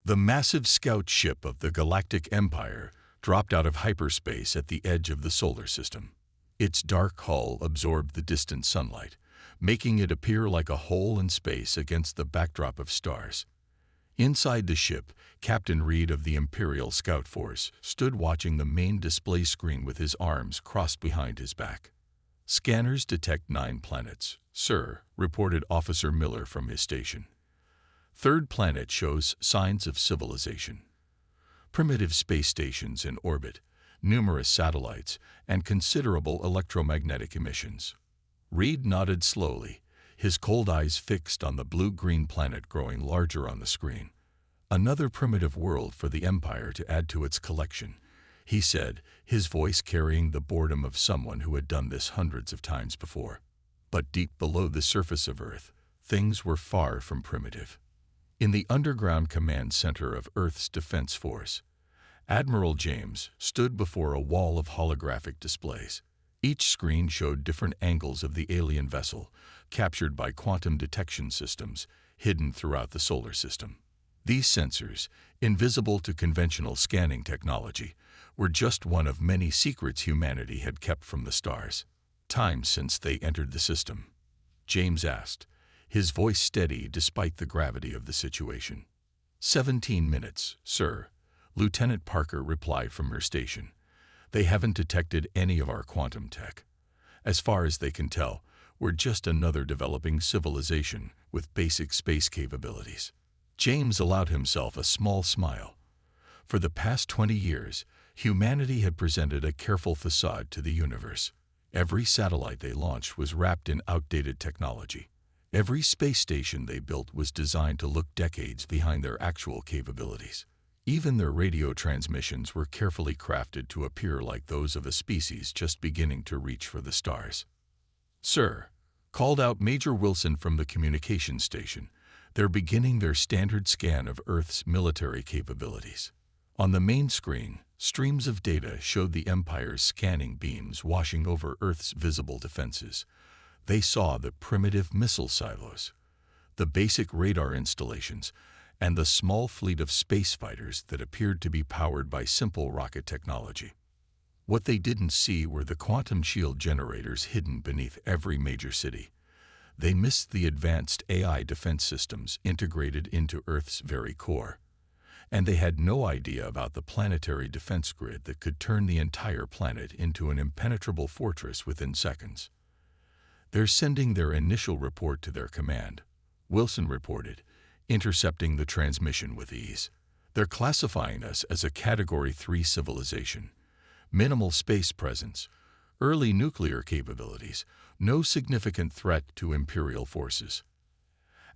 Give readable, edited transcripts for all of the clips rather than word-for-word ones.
The massive scout ship of the Galactic Empire dropped out of hyperspace at the edge of the solar system. Its dark hull absorbed the distant sunlight, making it appear like a hole in space against the backdrop of stars. Inside the ship, Captain Reed of the Imperial Scout Force stood watching the main display screen with his arms crossed behind his back. "Scanners detect 9 planets, sir," reported Officer Miller from his station. "Third planet shows signs of civilization. Primitive space stations in orbit, numerous satellites, and considerable electromagnetic emissions." Reed nodded slowly, his cold eyes fixed on the blue-green planet growing larger on the screen. "Another primitive world for the Empire to add to its collection," he said, his voice carrying the boredom of someone who had done this hundreds of times before. But deep below the surface of Earth, things were far from primitive. In the underground command center of Earth's Defense Force, Admiral James stood before a wall of holographic displays. Each screen showed different angles of the alien vessel, captured by quantum detection systems hidden throughout the solar system. These sensors, invisible to conventional scanning technology, were just one of many secrets humanity had kept from the stars. "Time since they entered the system?" James asked, his voice steady despite the gravity of the situation. 17 minutes, sir," Lieutenant Parker replied from her station. "They haven't detected any of our quantum tech. As far as they can tell, we're just another developing civilization with basic space capabilities." James allowed himself a small smile. For the past 20 years, humanity had presented a careful facade to the universe. Every satellite they launched was wrapped in outdated technology. Every space station they built was designed to look decades behind their actual capabilities. Even their radio transmissions were carefully crafted to appear like those of a species just beginning to reach for the stars. "Sir," called out Major Wilson from the communications station, "they're beginning their standard scan of Earth's military capabilities." On the main screen, streams of data showed the Empire's scanning beams washing over Earth's visible defenses. They saw the primitive missile silos, the basic radar installations, and the small fleet of space fighters that appeared to be powered by simple rocket technology. What they didn't see were the quantum shield generators hidden beneath every major city. They missed the advanced AI defense systems integrated into Earth's very core. And they had no idea about the planetary defense grid that could turn the entire planet into an impenetrable fortress within seconds. "They're sending their initial report to their command," Wilson reported, intercepting the transmission with ease. "They're classifying us as a Category 3 civilization. Minimal space presence, early nuclear capabilities, no significant threat to Imperial forces."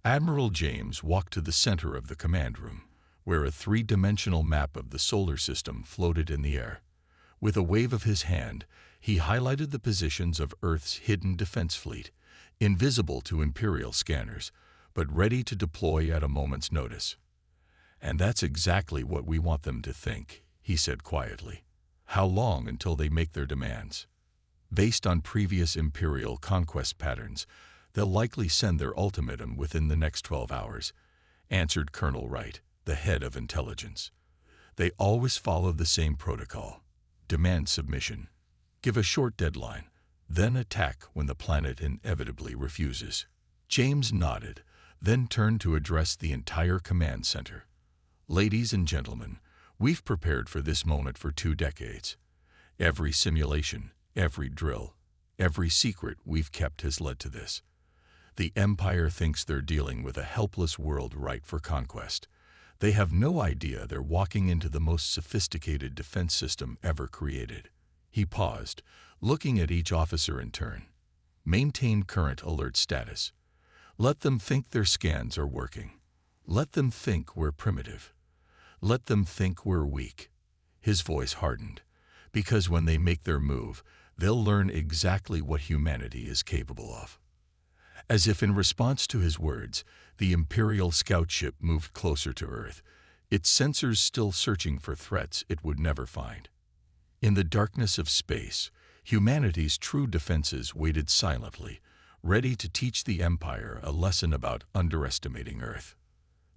Admiral James walked to the center of the command room, where a 3-dimensional map of the solar system floated in the air. With a wave of his hand, he highlighted the positions of Earth's hidden defense fleet, invisible to Imperial scanners, but ready to deploy at a moment's notice. "And that's exactly what we want them to think," he said quietly. "How long until they make their demands?" "Based on previous Imperial conquest patterns, they'll likely send their ultimatum within the next 12 hours, answered Colonel Wright, the head of intelligence. "They always follow the same protocol. Demand submission. Give a short deadline, then attack when the planet inevitably refuses." James nodded, then turned to address the entire command center. "Ladies and gentlemen, we've prepared for this moment for 2 decades. Every simulation, every drill, every secret we've kept has led to this. The Empire thinks they're dealing with a helpless world ripe for conquest. They have no idea they're walking into the most sophisticated defense system ever created." He paused, looking at each officer in turn. "Maintain current alert status. Let them think their scans are working. Let them think we're primitive. Let them think we're weak." His voice hardened, "because when they make their move, they'll learn exactly what humanity is capable of." As if in response to his words, the Imperial scout ship moved closer to Earth, its sensors still searching for threats it would never find. In the darkness of space, humanity's true defenses waited silently, ready to teach the Empire a lesson about underestimating Earth.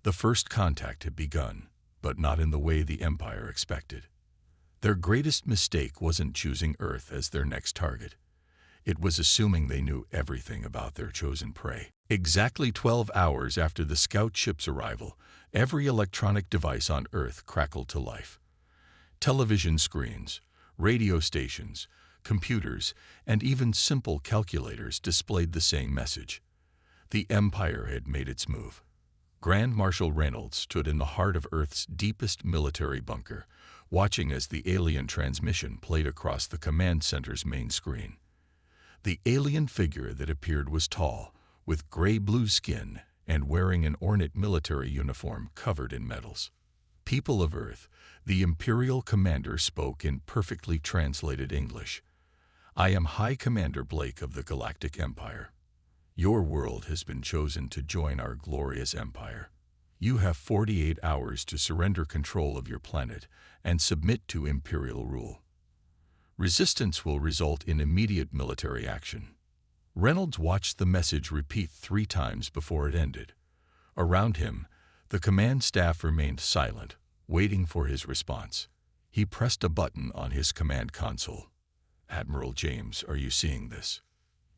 The first contact had begun. but not in the way the Empire expected. Their greatest mistake wasn't choosing Earth as their next target. It was assuming they knew everything about their chosen prey. Exactly 12 hours after the scout ship's arrival, every electronic device on Earth crackled to life. Television screens, radio stations, computers, and even simple calculators displayed the same message. The Empire had made its move. Grand Marshal Reynolds stood in the heart of Earth's deepest military bunker, watching as the alien transmission played across the command center's main screen. The alien figure that appeared was tall, with gray-blue skin and wearing an ornate military uniform covered in medals. "People of Earth," the Imperial commander spoke in perfectly translated English. "I am High Commander Blake of the Galactic Empire. Your world has been chosen to join our glorious empire. You have 48 hours to surrender control of your planet and submit to Imperial rule. Resistance will result in immediate military action." Reynolds watched the message repeat 3 times before it ended. Around him, the command staff remained silent, waiting for his response. He pressed a button on his command console. "Admiral James, are you seeing this?"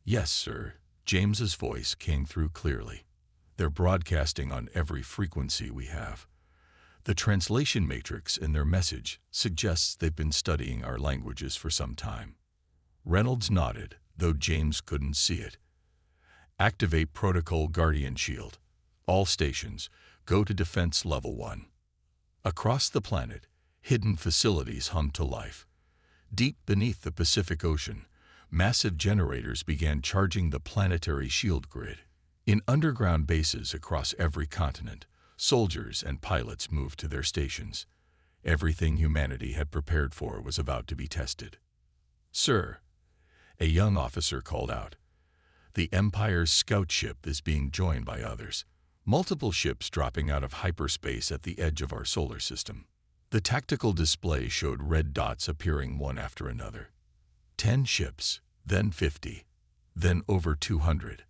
"Yes, sir." James's voice came through clearly. "They're broadcasting on every frequency we have. The translation matrix in their message suggests they've been studying our languages for some time." Reynolds nodded, though James couldn't see it. "Activate Protocol Guardian Shield. All stations, go to Defense Level 1. Across the planet, hidden facilities hummed to life. Deep beneath the Pacific Ocean, massive generators began charging the planetary shield grid. In underground bases across every continent, soldiers and pilots moved to their stations. Everything humanity had prepared for was about to be tested. "Sir," a young officer called out, "the Empire's scout ship is being joined by others. Multiple ships dropping out of hyperspace at the edge of our solar system." The tactical display showed red dots appearing one after another. 10 ships, then 50, then over 200.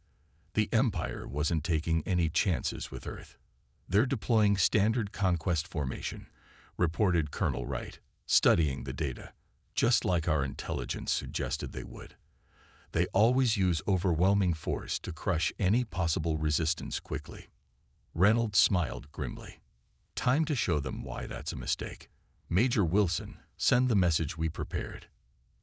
The Empire wasn't taking any chances with Earth. "They're deploying standard conquest formation," reported Colonel Wright, studying the data, "just like our intelligence suggested they would. They always use overwhelming force to crush any possible resistance quickly." Reynolds smiled grimly. "Time to show them why that's a mistake. Major Wilson, send the message we prepared."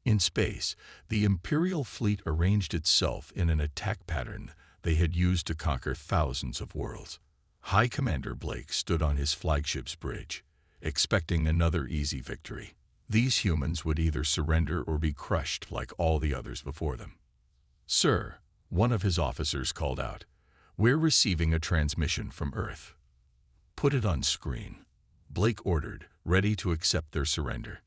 In space, the Imperial fleet arranged itself in an attack pattern they had used to conquer thousands of worlds. High Commander Blake stood on his flagship's bridge, expecting another easy victory. These humans would either surrender or be crushed like all the others before them. "Sir," one of his officers called out, "we're receiving a transmission from Earth." "Put it on screen," Blake ordered, ready to accept their surrender.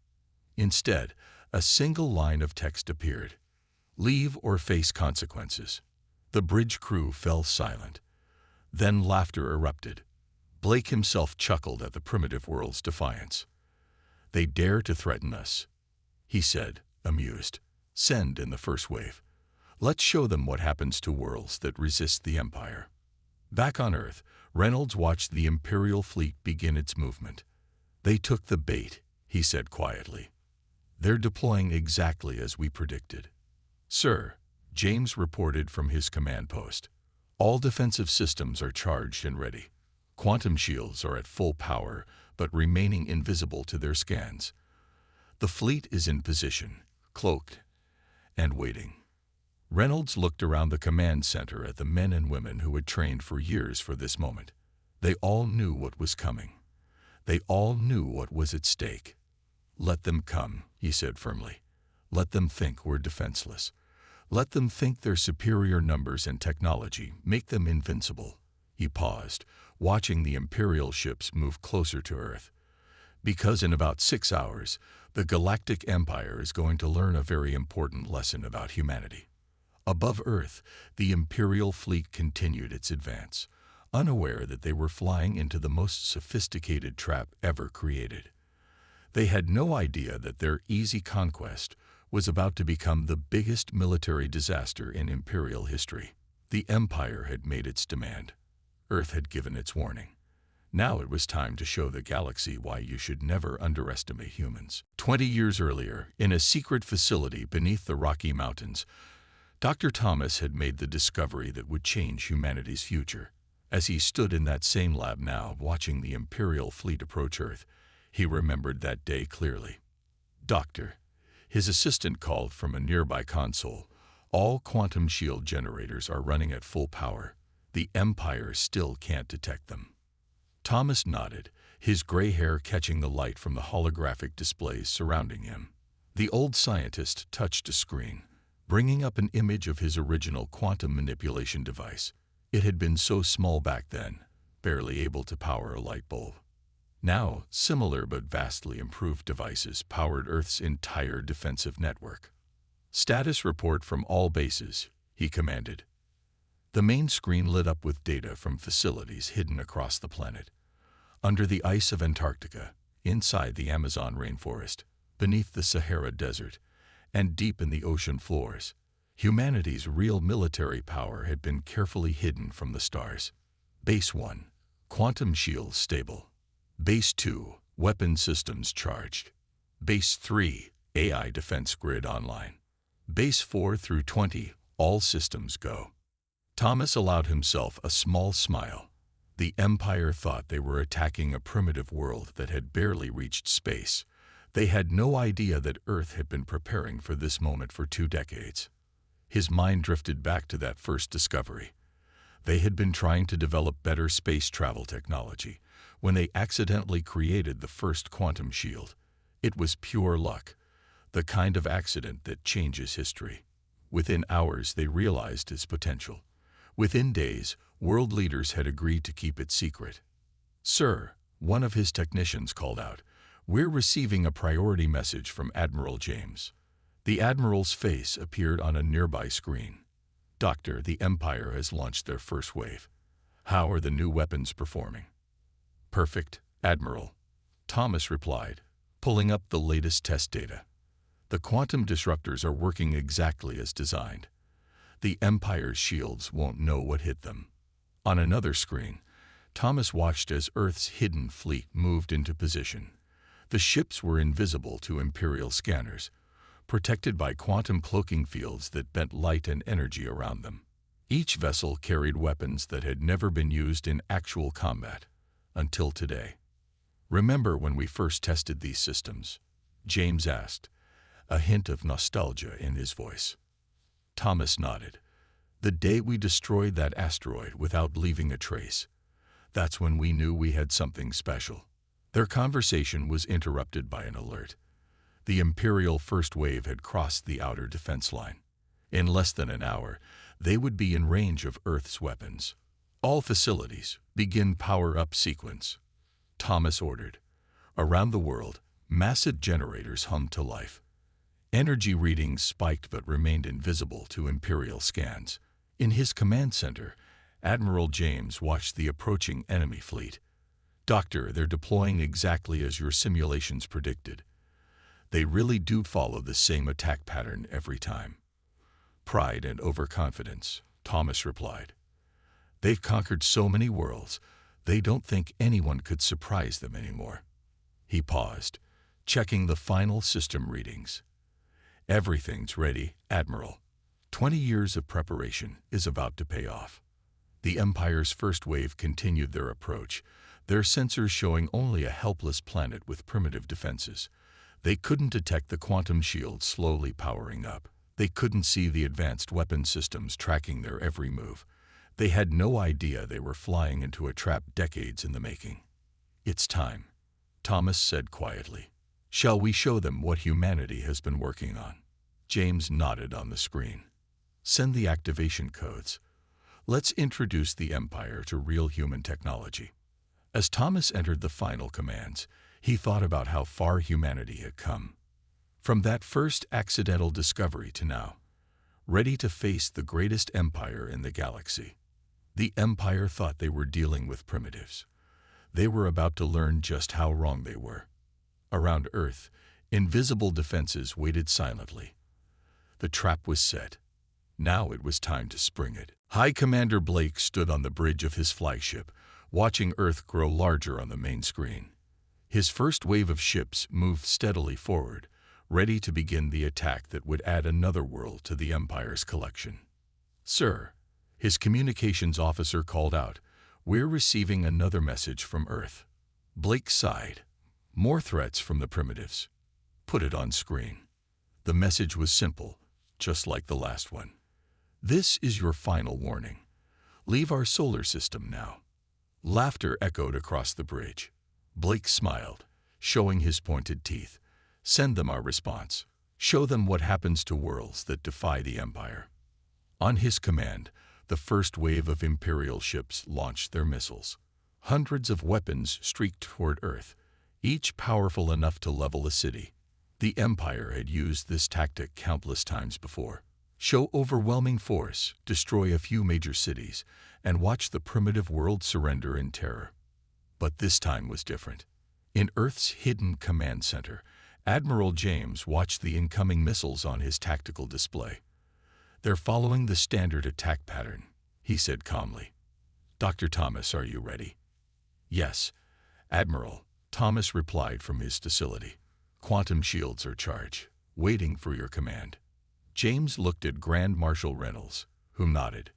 Instead, a single line of text appeared: "Leave or face consequences." The bridge crew fell silent. Then laughter erupted. Blake himself chuckled at the primitive world's defiance. "They dare to threaten us," he said, amused. "Send in the first wave. Let's show them what happens to worlds that resist the Empire." Back on Earth, Reynolds watched the Imperial fleet begin its movement. "They took the bait," he said quietly. "They're deploying exactly as we predicted." "Sir," James reported from his command post, "all defensive systems are charged and ready. Quantum shields are at full power, but remaining invisible to their scans. The fleet is in position, cloaked, and waiting." Reynolds looked around the command center at the men and women who had trained for years for this moment. They all knew what was coming. They all knew what was at stake. "Let them come," he said firmly. "Let them think we're defenseless. Let them think their superior numbers and technology make them invincible." He paused, watching the Imperial ships move closer to Earth. "Because in about 6 hours, the Galactic Empire is going to learn a very important lesson about humanity." Above Earth, the Imperial fleet continued its advance, unaware that they were flying into the most sophisticated trap ever created. They had no idea that their easy conquest was about to become the biggest military disaster in Imperial history. The Empire had made its demand. Earth had given its warning. Now it was time to show the galaxy why you should never underestimate humans. 20 years earlier, in a secret facility beneath the Rocky Mountains, Dr. Thomas had made the discovery that would change humanity's future. As he stood in that same lab now, watching the Imperial fleet approach Earth, he remembered that day clearly. "Doctor," his assistant called from a nearby console, "all quantum shield generators are running at full power. The Empire still can't detect them." Thomas nodded, his gray hair catching the light from the holographic displays surrounding him. The old scientist touched a screen, bringing up an image of his original quantum manipulation device. It had been so small back then, barely able to power a light bulb. Now, similar but vastly improved devices powered Earth's entire defensive network. "Status report from all bases," he commanded. The main screen lit up with data from facilities hidden across the planet. Under the ice of Antarctica, inside the Amazon rainforest, beneath the Sahara Desert, and deep in the ocean floors, humanity's real military power had been carefully hidden from the stars. Base 1, quantum shields stable. Base 2, weapon systems charged. Base 3, AI defense grid online. Base 4 through 20, all systems go. Thomas allowed himself a small smile. The Empire thought they were attacking a primitive world that had barely reached space. They had no idea that Earth had been preparing for this moment for 2 decades. His mind drifted back to that first discovery. They had been trying to develop better space travel technology when they accidentally created the first quantum shield. It was pure luck, the kind of accident that changes history. Within hours, they realized its potential. Within days, world leaders had agreed to keep it secret. "Sir," one of his technicians called out, "we're receiving a priority message from Admiral James." The Admiral's face appeared on a nearby screen. "Doctor, the Empire has launched their first wave. How are the new weapons performing?" "Perfect, Admiral," Thomas replied, pulling up the latest test data. "The quantum disruptors are working exactly as designed. The Empire's shields won't know what hit them." On another screen, Thomas watched as Earth's hidden fleet moved into position. The ships were invisible to Imperial scanners, protected by quantum cloaking fields that bent light and energy around them. Each vessel carried weapons that had never been used in actual combat until today. "Remember when we first tested these systems?" James asked, a hint of nostalgia in his voice. Thomas nodded. "The day we destroyed that asteroid without leaving a trace. That's when we knew we had something special." Their conversation was interrupted by an alert. The Imperial first wave had crossed the outer defense line. In less than an hour, they would be in range of Earth's weapons. "All facilities, begin power-up sequence," Thomas ordered. Around the world, massive generators hummed to life. Energy readings spiked but remained invisible to Imperial scans. In his command center, Admiral James watched the approaching enemy fleet. "Doctor, they're deploying exactly as your simulations predicted. They really do follow the same attack pattern every time." "Pride and overconfidence," Thomas replied. "They've conquered so many worlds, they don't think anyone could surprise them anymore." He paused, checking the final system readings. "Everything's ready, Admiral. 20 years of preparation is about to pay off." The Empire's first wave continued their approach, their sensors showing only a helpless planet with primitive defenses. They couldn't detect the quantum shield slowly powering up. They couldn't see the advanced weapon systems tracking their every move. They had no idea they were flying into a trap decades in the making. "It's time," Thomas said quietly. "Shall we show them what humanity has been working on?" James nodded on the screen. "Send the activation codes. Let's introduce the Empire to real human technology." As Thomas entered the final commands, he thought about how far humanity had come. From that first accidental discovery to now, ready to face the greatest empire in the galaxy. The Empire thought they were dealing with primitives. They were about to learn just how wrong they were. Around Earth, invisible defenses waited silently. The trap was set. Now it was time to spring it. High Commander Blake stood on the bridge of his flagship, watching Earth grow larger on the main screen. His first wave of ships moved steadily forward, ready to begin the attack that would add another world to the Empire's collection. "Sir," his communications officer called out, "we're receiving another message from Earth." Blake sighed. "More threats from the primitives. Put it on screen." The message was simple, just like the last one. "This is your final warning. Leave our solar system now." Laughter echoed across the bridge. Blake smiled, showing his pointed teeth. "Send them our response. Show them what happens to worlds that defy the Empire." On his command, the first wave of Imperial ships launched their missiles. Hundreds of weapons streaked toward Earth, each powerful enough to level a city. The Empire had used this tactic countless times before. Show overwhelming force, destroy a few major cities, and watch the primitive world surrender in terror. But this time was different. In Earth's hidden command center, Admiral James watched the incoming missiles on his tactical display. "They're following the standard attack pattern," he said calmly. "Dr. Thomas, are you ready?" "Yes, Admiral," Thomas replied from his facility. "Quantum shields are charged, waiting for your command." James looked at Grand Marshal Reynolds, who nodded.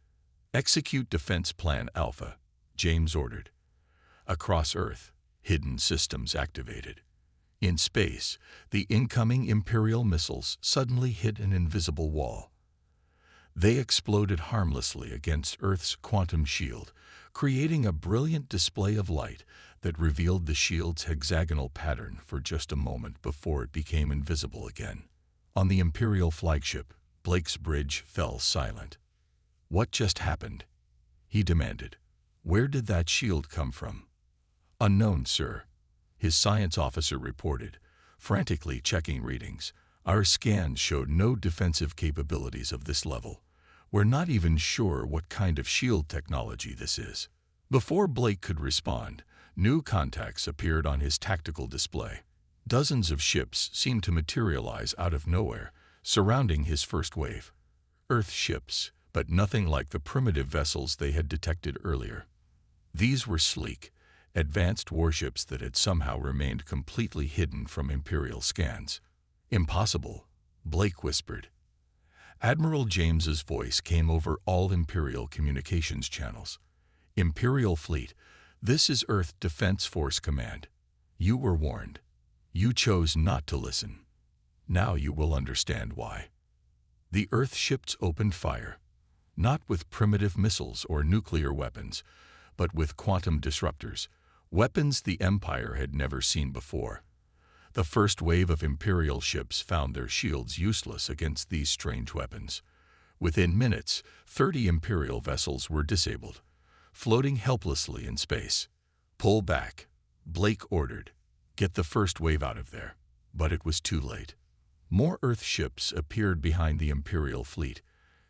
"Execute Defense Plan Alpha," James ordered. Across Earth, hidden systems activated. In space, the incoming Imperial missiles suddenly hit an invisible wall. They exploded harmlessly against Earth's quantum shield, creating a brilliant display of light that revealed the shield's hexagonal pattern for just a moment before it became invisible again. On the Imperial flagship, Blake's bridge fell silent. "What just happened?" he demanded. "Where did that shield come from?" "Unknown, sir," his science officer reported, frantically checking readings. "Our scans showed no defensive capabilities of this level. We're not even sure what kind of shield technology this is." Before Blake could respond, new contacts appeared on his tactical display. Dozens of ships seemed to materialize out of nowhere, surrounding his first wave. Earth ships, but nothing like the primitive vessels they had detected earlier. These were sleek, advanced warships that had somehow remained completely hidden from Imperial scans. "Impossible," Blake whispered. Admiral James's voice came over all Imperial communications channels. "Imperial Fleet, this is Earth Defense Force Command. You were warned. You chose not to listen. Now you will understand why." The Earth ships opened fire, not with primitive missiles or nuclear weapons, but with quantum disruptors, weapons the Empire had never seen before. The first wave of Imperial ships found their shields useless against these strange weapons. Within minutes, 30 Imperial vessels were disabled, floating helplessly in space. "Pull back," Blake ordered. "Get the first wave out of there." But it was too late. More Earth ships appeared behind the Imperial fleet,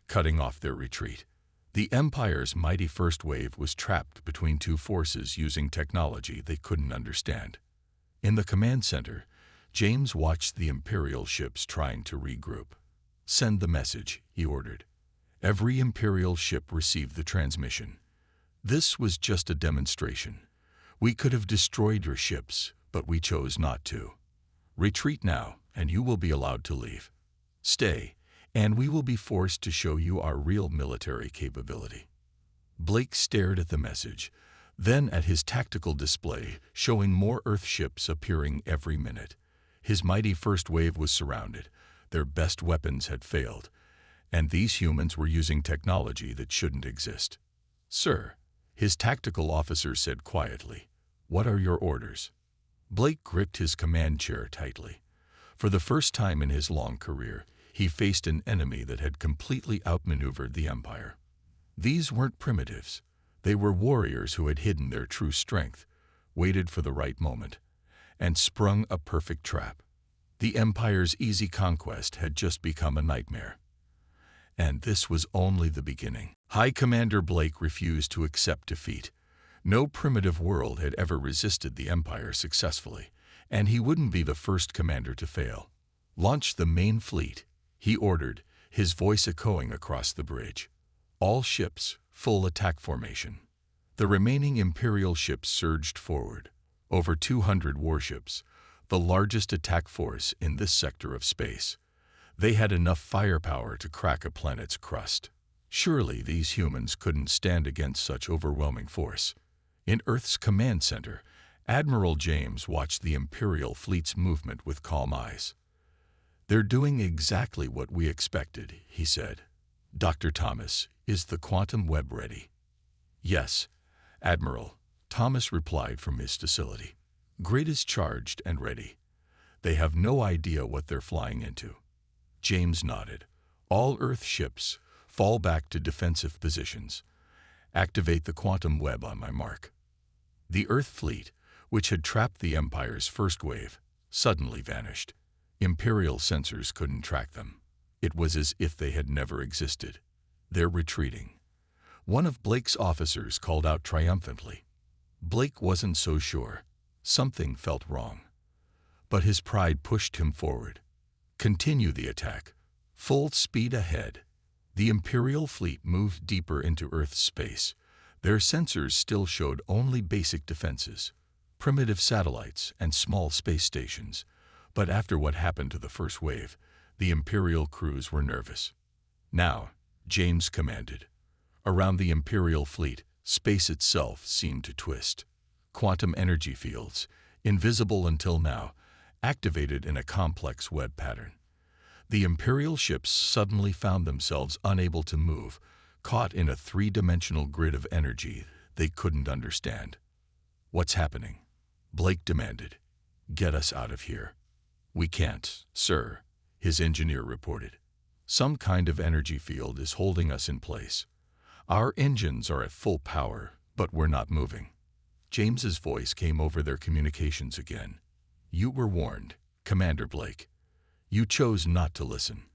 cutting off their retreat. The Empire's mighty first wave was trapped between two forces using technology they couldn't understand. In the command center, James watched the Imperial ships trying to regroup. "Send the message," he ordered. Every Imperial ship received the transmission. "This was just a demonstration. We could have destroyed your ships, but we chose not to. Retreat now, and you will be allowed to leave. Stay, and we will be forced to show you our real military capability." Blake stared at the message, then at his tactical display, showing more Earth ships appearing every minute. His mighty first wave was surrounded. Their best weapons had failed, and these humans were using technology that shouldn't exist. "Sir," his tactical officer said quietly, "what are your orders?" Blake gripped his command chair tightly. For the first time in his long career, he faced an enemy that had completely outmaneuvered the Empire. These weren't primitives. They were warriors who had hidden their true strength, waited for the right moment, and sprung a perfect trap. The Empire's easy conquest had just become a nightmare. And this was only the beginning. High Commander Blake refused to accept defeat. No primitive world had ever resisted the Empire successfully, and he wouldn't be the first commander to fail. "Launch the main fleet," he ordered, his voice echoing across the bridge. "All ships, full attack formation." The remaining Imperial ships surged forward, over 200 warships, the largest attack force in this sector of space. They had enough firepower to crack a planet's crust. Surely these humans couldn't stand against such overwhelming force. In Earth's command center, Admiral James watched the Imperial fleet's movement with calm eyes. "They're doing exactly what we expected," he said. "Dr. Thomas, is the quantum web ready?" "Yes, Admiral," Thomas replied from his facility. "Grid is charged and ready. They have no idea what they're flying into." James nodded. "All Earth ships, fall back to defensive positions. Activate the quantum web on my mark." The Earth fleet, which had trapped the Empire's first wave, suddenly vanished. Imperial sensors couldn't track them. It was as if they had never existed. "They're retreating." One of Blake's officers called out triumphantly. Blake wasn't so sure. Something felt wrong. But his pride pushed him forward. "Continue the attack. Full speed ahead." The Imperial fleet moved deeper into Earth's space. Their sensors still showed only basic defenses, primitive satellites and small space stations. But after what happened to the first wave, the Imperial crews were nervous. "Now," James commanded. Around the Imperial fleet, space itself seemed to twist. Quantum energy fields, invisible until now, activated in a complex web pattern. The Imperial ships suddenly found themselves unable to move, caught in a three-dimensional grid of energy they couldn't understand. "What's happening?" Blake demanded. "Get us out of here." "We can't, sir," his engineer reported. "Some kind of energy field is holding us in place. Our engines are at full power, but we're not moving." James's voice came over their communications again. "You were warned, Commander Blake. You chose not to listen.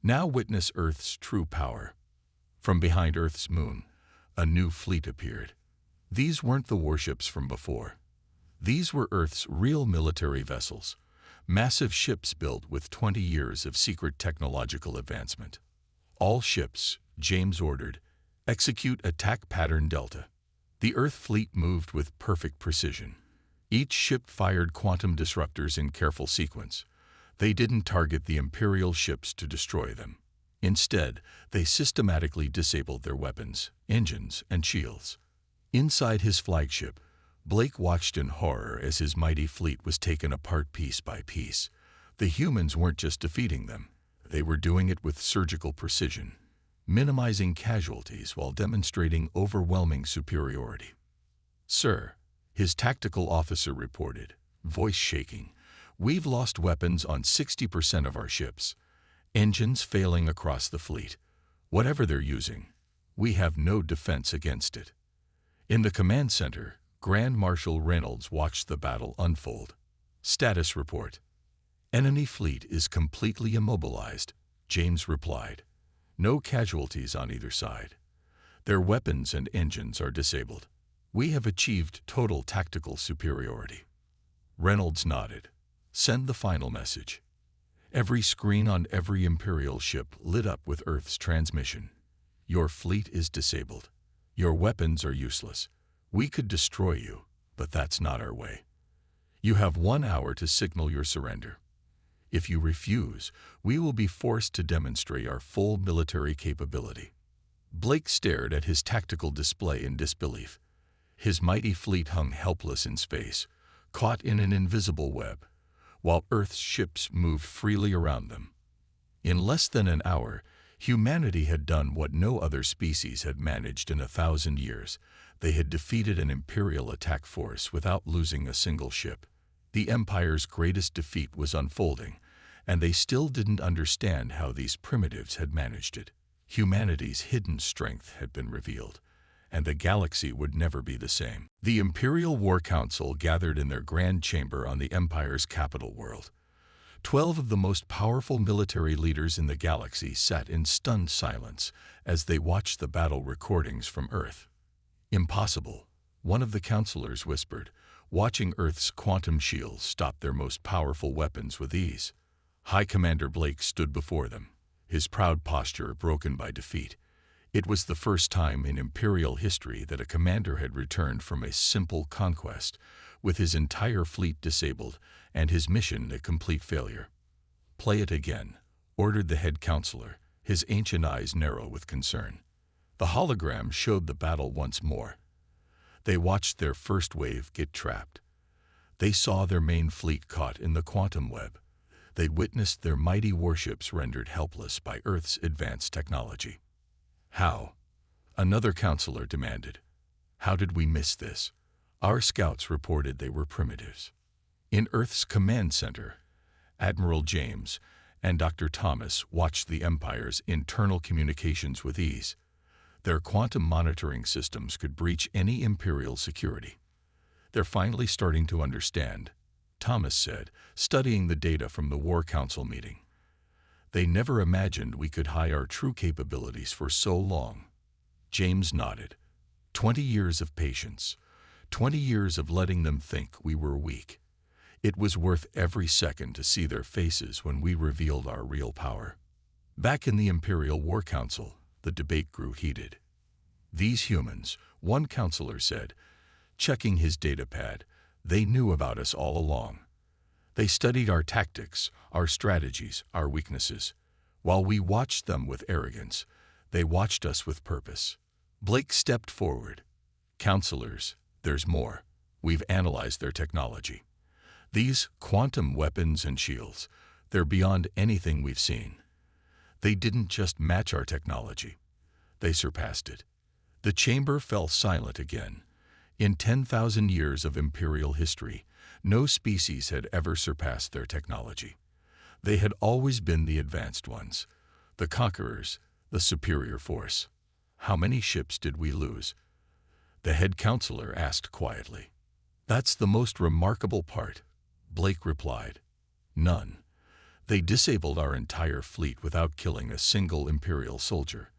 Now witness Earth's true power." From behind Earth's moon, a new fleet appeared. These weren't the warships from before. These were Earth's real military vessels, massive ships built with 20 years of secret technological advancement. "All ships," James ordered, "execute attack pattern Delta." The Earth fleet moved with perfect precision. Each ship fired quantum disruptors in careful sequence. They didn't target the Imperial ships to destroy them. Instead, they systematically disabled their weapons, engines, and shields. Inside his flagship, Blake watched in horror as his mighty fleet was taken apart piece by piece. The humans weren't just defeating them. They were doing it with surgical precision, minimizing casualties while demonstrating overwhelming superiority. "Sir," his tactical officer reported, voice shaking, "we've lost weapons on 60% of our ships. Engines failing across the fleet. Whatever they're using, we have no defense against it." In the command center, Grand Marshal Reynolds watched the battle unfold. "Status report." "Enemy fleet is completely immobilized," James replied. "No casualties on either side. Their weapons and engines are disabled. We have achieved total tactical superiority." Reynolds nodded. "Send the final message." Every screen on every Imperial ship lit up with Earth's transmission. "Your fleet is disabled. Your weapons are useless. We could destroy you, but that's not our way. You have 1 hour to signal your surrender. If you refuse, we will be forced to demonstrate our full military capability." Blake stared at his tactical display in disbelief. His mighty fleet hung helpless in space, caught in an invisible web, while Earth's ships moved freely around them. In less than an hour, humanity had done what no other species had managed in 1,000 years. They had defeated an Imperial attack force without losing a single ship. The Empire's greatest defeat was unfolding, and they still didn't understand how these primitives had managed it. Humanity's hidden strength had been revealed, and the galaxy would never be the same. The Imperial War Council gathered in their grand chamber on the Empire's capital world. 12 of the most powerful military leaders in the galaxy sat in stunned silence as they watched the battle recordings from Earth. "Impossible," one of the counselors whispered, watching Earth's quantum shields stop their most powerful weapons with ease. High Commander Blake stood before them, his proud posture broken by defeat. It was the first time in Imperial history that a commander had returned from a simple conquest, with his entire fleet disabled and his mission a complete failure. "Play it again," ordered the head counselor, his ancient eyes narrow with concern. The hologram showed the battle once more. They watched their first wave get trapped. They saw their main fleet caught in the quantum web. They witnessed their mighty warships rendered helpless by Earth's advanced technology. "How?" another counselor demanded. "How did we miss this?" Our scouts reported they were primitives. In Earth's command center, Admiral James and Dr. Thomas watched the Empire's internal communications with ease. Their quantum monitoring systems could breach any Imperial security. "They're finally starting to understand," Thomas said, studying the data from the War Council meeting. "They never imagined we could hide our true capabilities for so long." James nodded. 20 years of patience. 20 years of letting them think we were weak. It was worth every second to see their faces when we revealed our real power. Back in the Imperial War Council, the debate grew heated. "These humans," one counselor said, checking his datapad, "they knew about us all along. They studied our tactics, our strategies, our weaknesses. While we watched them with arrogance, they watched us with purpose." Blake stepped forward. "Counselors, there's more. We've analyzed their technology. These quantum weapons and shields, they're beyond anything we've seen. They didn't just match our technology. They surpassed it." The chamber fell silent again. In 10,000 years of Imperial history, no species had ever surpassed their technology. They had always been the advanced ones, the conquerors, the superior force. "How many ships did we lose?" the head counselor asked quietly. "That's the most remarkable part," Blake replied. "None. They disabled our entire fleet without killing a single Imperial soldier.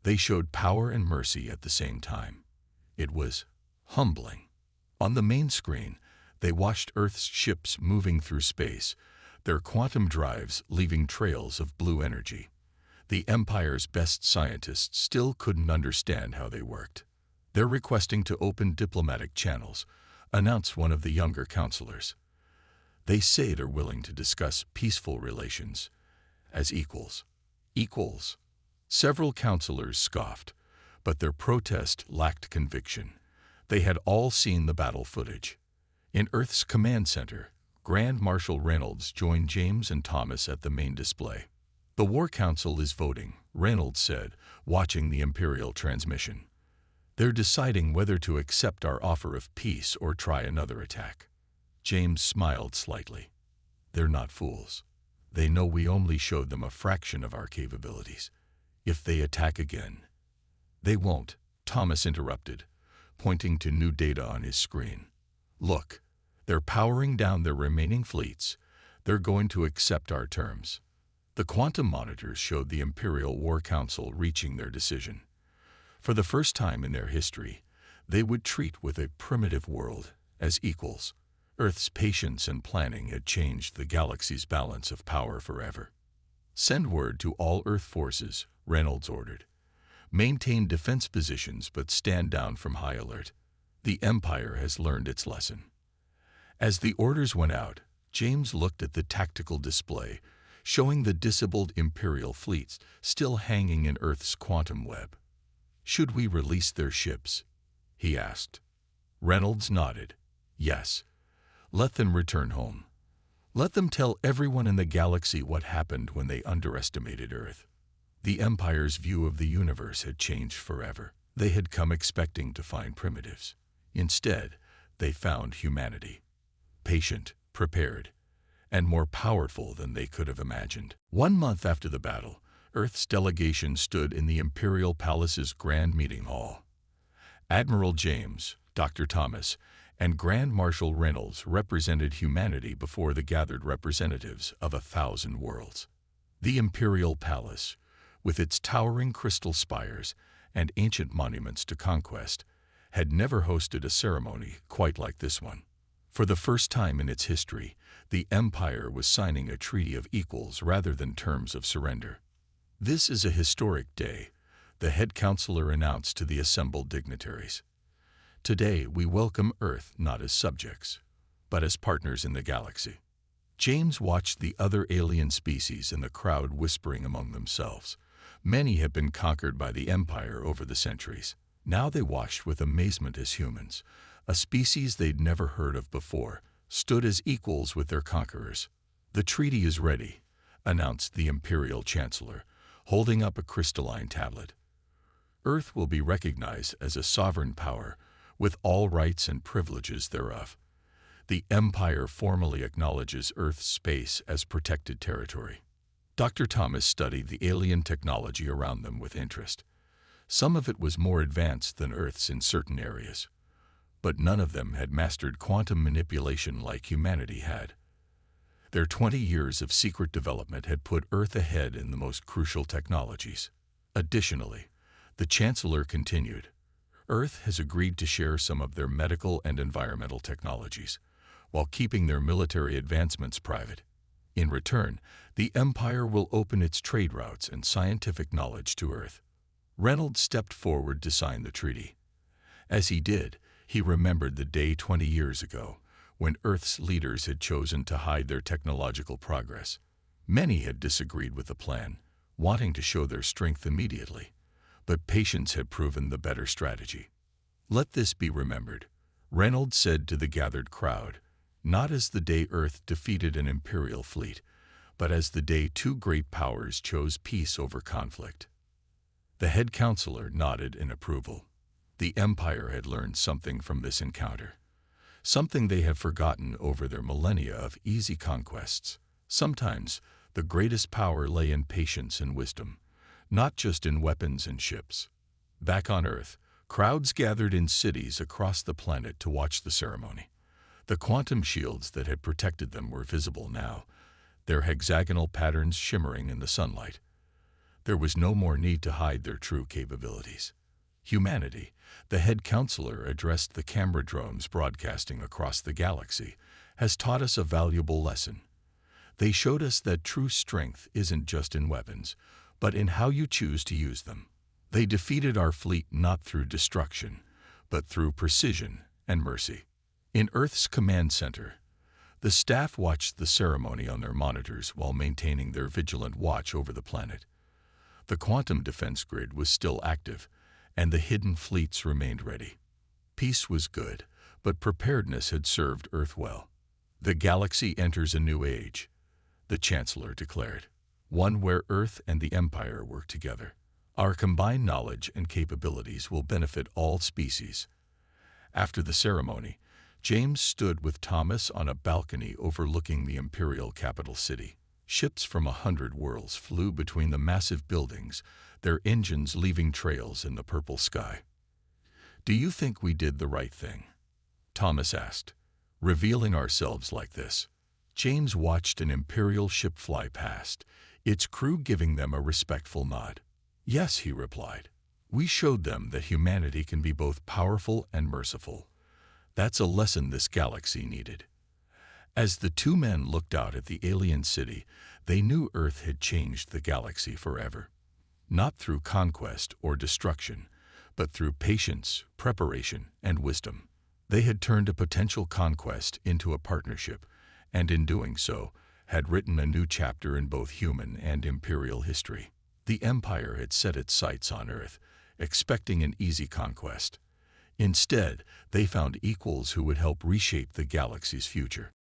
They showed power and mercy at the same time. It was humbling." On the main screen, they watched Earth's ships moving through space, their quantum drives leaving trails of blue energy. The Empire's best scientists still couldn't understand how they worked. "They're requesting to open diplomatic channels," announced one of the younger counselors. "They say they're willing to discuss peaceful relations as equals." Equals? Several counselors scoffed, but their protest lacked conviction. They had all seen the battle footage. In Earth's command center, Grand Marshal Reynolds joined James and Thomas at the main display. "The War Council is voting," Reynolds said, watching the Imperial transmission. "They're deciding whether to accept our offer of peace or try another attack." James smiled slightly. "They're not fools. They know we only showed them a fraction of our capabilities. If they attack again—" "They won't," Thomas interrupted, pointing to new data on his screen. "Look, they're powering down their remaining fleets. They're going to accept our terms." The quantum monitors showed the Imperial War Council reaching their decision. For the first time in their history, they would treat with a primitive world as equals. Earth's patience and planning had changed the galaxy's balance of power forever. "Send word to all Earth forces," Reynolds ordered. "Maintain defense positions but stand down from high alert. The Empire has learned its lesson." As the orders went out, James looked at the tactical display, showing the disabled Imperial fleets still hanging in Earth's quantum web. "Should we release their ships?" he asked. Reynolds nodded. "Yes. Let them return home. Let them tell everyone in the galaxy what happened when they underestimated Earth." The Empire's view of the universe had changed forever. They had come expecting to find primitives. Instead, they found humanity. Patient, prepared, and more powerful than they could have imagined. 1 month after the battle, Earth's delegation stood in the Imperial Palace's Grand Meeting Hall. Admiral James, Dr. Thomas, and Grand Marshal Reynolds represented humanity before the gathered representatives of 1,000 worlds. The Imperial Palace, with its towering crystal spires and ancient monuments to conquest, had never hosted a ceremony quite like this one. For the first time in its history, the Empire was signing a treaty of equals rather than terms of surrender. "This is a historic day," the head counselor announced to the assembled dignitaries. Today we welcome Earth not as subjects, but as partners in the galaxy. James watched the other alien species in the crowd whispering among themselves. Many have been conquered by the Empire over the centuries. Now they watched with amazement as humans, a species they'd never heard of before, stood as equals with their conquerors. "The treaty is ready," announced the Imperial Chancellor, holding up a crystalline tablet. "Earth will be recognized as a sovereign power, with all rights and privileges thereof. The Empire formally acknowledges Earth's space as protected territory." Dr. Thomas studied the alien technology around them with interest. Some of it was more advanced than Earth's in certain areas, but none of them had mastered quantum manipulation like humanity had. Their 20 years of secret development had put Earth ahead in the most crucial technologies. Additionally, the Chancellor continued, "Earth has agreed to share some of their medical and environmental technologies, while keeping their military advancements private. In return, the Empire will open its trade routes and scientific knowledge to Earth." Reynolds stepped forward to sign the treaty. As he did, he remembered the day 20 years ago, when Earth's leaders had chosen to hide their technological progress. Many had disagreed with the plan, wanting to show their strength immediately, but patience had proven the better strategy. "Let this be remembered," Reynolds said to the gathered crowd, "not as the day Earth defeated an Imperial fleet, but as the day two great powers chose peace over conflict." The head counselor nodded in approval. The Empire had learned something from this encounter, something they have forgotten over their millennia of easy conquests. Sometimes, the greatest power lay in patience and wisdom, not just in weapons and ships. Back on Earth, crowds gathered in cities across the planet to watch the ceremony. The quantum shields that had protected them were visible now, their hexagonal patterns shimmering in the sunlight. There was no more need to hide their true capabilities. "Humanity," the head counselor addressed the camera drones broadcasting across the galaxy, "has taught us a valuable lesson. They showed us that true strength isn't just in weapons, but in how you choose to use them. They defeated our fleet not through destruction, but through precision and mercy." In Earth's command center, the staff watched the ceremony on their monitors while maintaining their vigilant watch over the planet. The quantum defense grid was still active, and the hidden fleets remained ready. Peace was good, but preparedness had served Earth well. "The galaxy enters a new age," the Chancellor declared, "one where Earth and the Empire work together. Our combined knowledge and capabilities will benefit all species." After the ceremony, James stood with Thomas on a balcony overlooking the Imperial capital city. Ships from 100 worlds flew between the massive buildings, their engines leaving trails in the purple sky. "Do you think we did the right thing?" Thomas asked. "Revealing ourselves like this?" James watched an Imperial ship fly past, its crew giving them a respectful nod. "Yes," he replied. "We showed them that humanity can be both powerful and merciful. That's a lesson this galaxy needed." As the two men looked out at the alien city, they knew Earth had changed the galaxy forever. Not through conquest or destruction, but through patience, preparation, and wisdom. They had turned a potential conquest into a partnership, and in doing so, had written a new chapter in both human and imperial history. The Empire had set its sights on Earth, expecting an easy conquest. Instead, they found equals who would help reshape the galaxy's future.